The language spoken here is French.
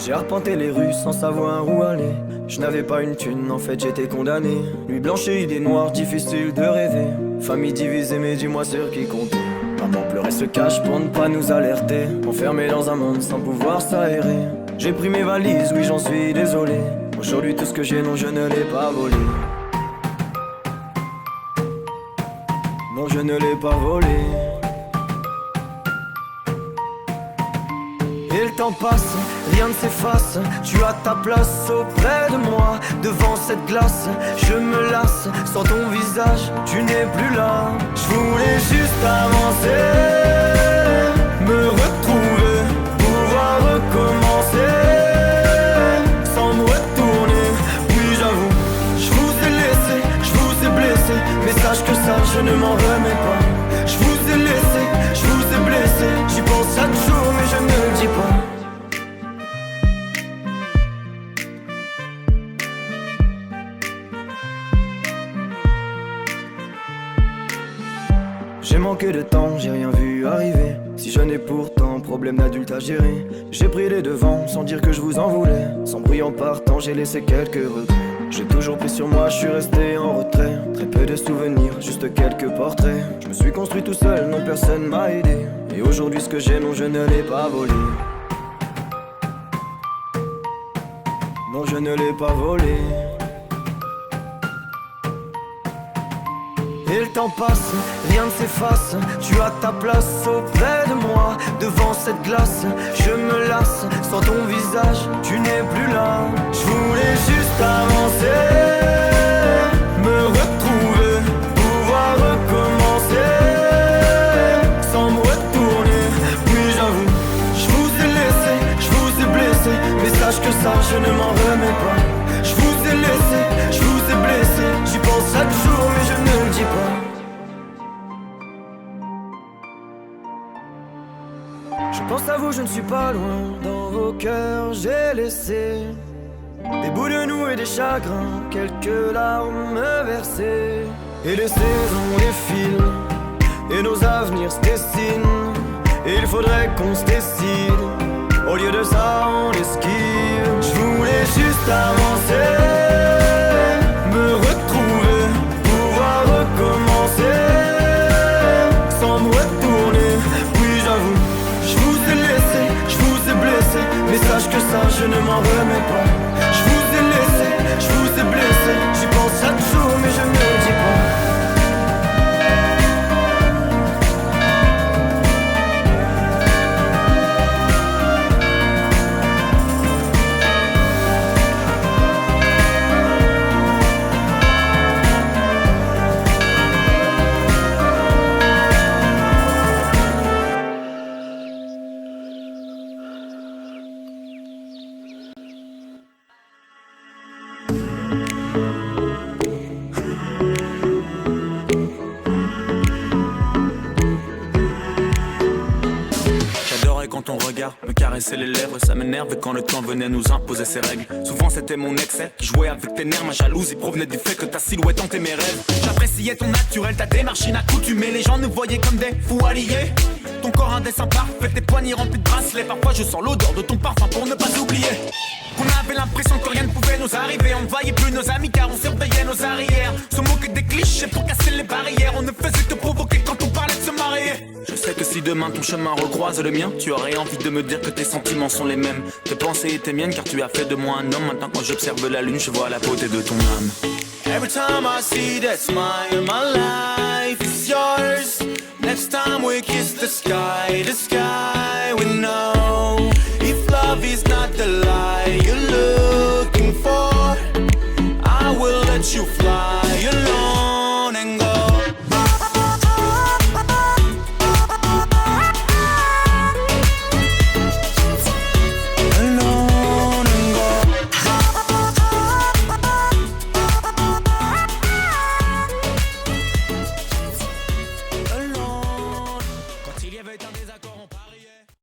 J'ai arpenté les rues sans savoir où aller. Je n'avais pas une thune, en fait j'étais condamné. Nuit blanche et idées noires, difficile de rêver. Famille divisée, mais dis-moi sur qui compter. Maman pleurait se cache pour ne pas nous alerter. Enfermé dans un monde sans pouvoir s'aérer. J'ai pris mes valises, oui j'en suis désolé. Aujourd'hui tout ce que j'ai, non je ne l'ai pas volé. Non je ne l'ai pas volé. Et le temps passe, rien ne s'efface. Tu as ta place auprès de moi. Devant cette glace, je me lasse. Sans ton visage, tu n'es plus là. Je voulais juste avancer, me retrouver, pouvoir recommencer. Sans me retourner, oui j'avoue. Je vous ai laissé, je vous ai blessé. Mais sache que ça, je ne m'en remets pas. Je vous ai laissé, je vous ai blessé. J'y pense chaque jour mais je ne le dis pas. J'ai manqué de temps, j'ai rien vu arriver. Si jeune et pourtant, problème d'adulte à gérer. J'ai pris les devants sans dire que je vous en voulais. Sans bruit en partant, j'ai laissé quelques regrets. J'ai toujours pris sur moi, je suis resté en retrait. Très peu de souvenirs, juste quelques portraits. Je me suis construit tout seul, non personne m'a aidé. Et aujourd'hui ce que j'ai, non je ne l'ai pas volé. Non je ne l'ai pas volé. Et le temps passe, rien ne s'efface. Tu as ta place auprès de moi. Devant cette glace, je me lasse. Sans ton visage, tu n'es plus là. Je voulais juste avancer, me retrouver, pouvoir recommencer. Sans me retourner, oui j'avoue. Je vous ai laissé, je vous ai blessé. Mais sache que ça, je ne m'en remets pas. Je vous ai laissé, je vous ai blessé. J'y pense chaque jour mais je ne le dis pas. Je pense à vous, je ne suis pas loin. Dans vos cœurs j'ai laissé des bouts de nous et des chagrins, quelques larmes versées. Et les saisons défilent et nos avenirs se dessinent. Et il faudrait qu'on se décide. Au lieu de ça on esquive. Je voulais juste avancer, me retrouver, pouvoir recommencer. Sans me retourner, oui j'avoue. Je vous ai laissé, je vous ai blessé. Mais sache que ça je ne m'en remets pas. Je vous ai laissé, je vous ai blessé. J'y pense chaque jour mais je ne le dis pas. Quand ton regard me caressait les lèvres, ça m'énerve quand le temps venait nous imposer ses règles. Souvent c'était mon excès qui jouait avec tes nerfs. Ma jalousie provenait du fait que ta silhouette hantait mes rêves. J'appréciais ton naturel, ta démarche inaccoutumée. Les gens nous voyaient comme des fous alliés. Ton corps un dessin parfait, tes poignets remplis de bracelets. Parfois je sens l'odeur de ton parfum pour ne pas oublier. On avait l'impression que rien ne pouvait nous arriver. On ne voyait plus nos amis car on surveillait nos arrières. Se moquer des clichés pour casser les barrières. On ne faisait que provoquer quand on parlait de se marier. Je sais que si demain ton chemin recroise le mien, tu aurais envie de me dire que tes sentiments sont les mêmes. Tes pensées étaient miennes car tu as fait de moi un homme. Maintenant quand j'observe la lune, je vois la beauté de ton âme. Every time I see that smile, my life is yours. Next time we kiss the sky we know. If love is not the lie you're looking for, I will let you fly alone and go. Quand il y avait un désaccord, on pariait.